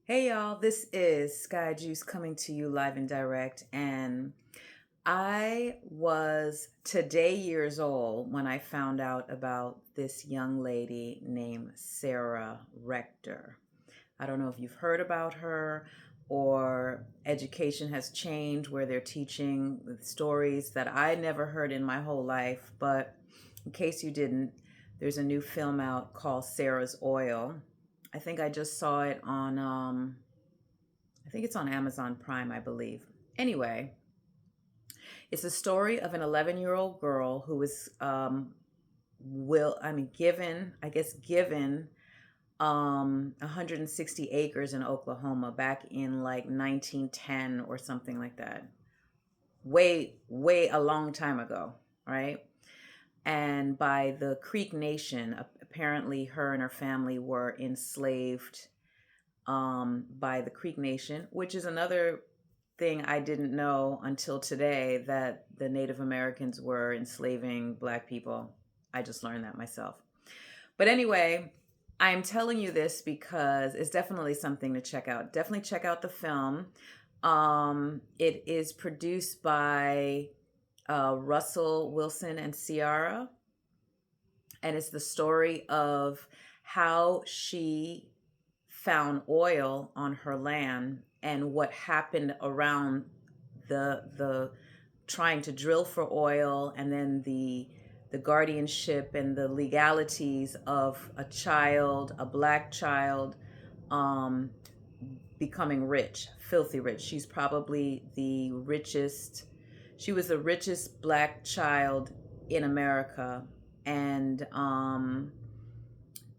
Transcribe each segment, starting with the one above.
Hey y'all, this is Sky Juice coming to you live and direct. And I was today years old when I found out about this young lady named Sarah Rector. I don't know if you've heard about her or education has changed where they're teaching stories that I never heard in my whole life. But in case you didn't, there's a new film out called Sarah's Oil. I think I just saw it on I think it's on Amazon Prime, I believe. Anyway, it's a story of an 11-year-old girl who was given 160 acres in Oklahoma back in like 1910 or something like that. Way a long time ago, right? And by the Creek Nation, apparently her and her family were enslaved by the Creek Nation, which is another thing I didn't know until today, that the Native Americans were enslaving Black people. I just learned that myself. But anyway, I'm telling you this because it's definitely something to check out. Definitely check out the film. It is produced by Russell Wilson and Ciara, and it's the story of how she found oil on her land and what happened around the trying to drill for oil, and then the guardianship and the legalities of a Black child, um, becoming rich, filthy rich. She's probably the richest. She was the richest Black child in America, and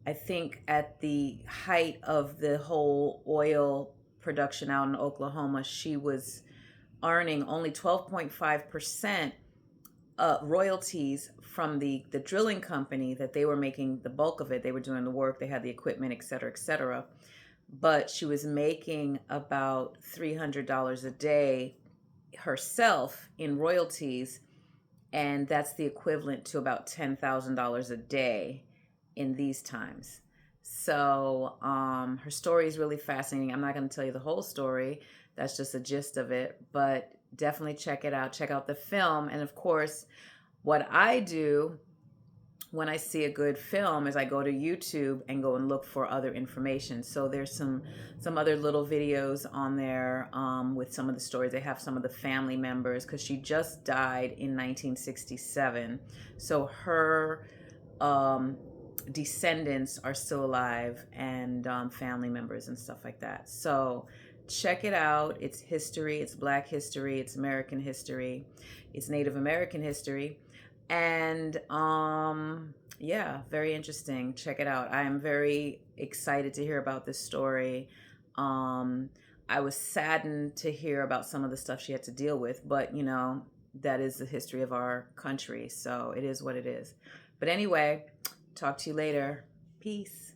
I think at the height of the whole oil production out in Oklahoma, she was earning only 12.5% royalties from the drilling company, that they were making the bulk of it. They were doing the work, they had the equipment, et cetera, et cetera. But she was making about $300 a day herself in royalties, and that's the equivalent to about $10,000 a day in these times. So her story is really fascinating. I'm not going to tell you the whole story. That's just a gist of it, but definitely check it out. Check out the film. And of course, what I do when I see a good film is I go to YouTube and go and look for other information. So there's some other little videos on there with some of the stories. They have some of the family members, because she just died in 1967. So her descendants are still alive, and family members and stuff like that. So check it out. It's history. It's Black history. It's American history. It's Native American history. And yeah, very interesting. Check it out. I am very excited to hear about this story. I was saddened to hear about some of the stuff she had to deal with, but that is the history of our country. So it is what it is. But anyway, talk to you later. Peace.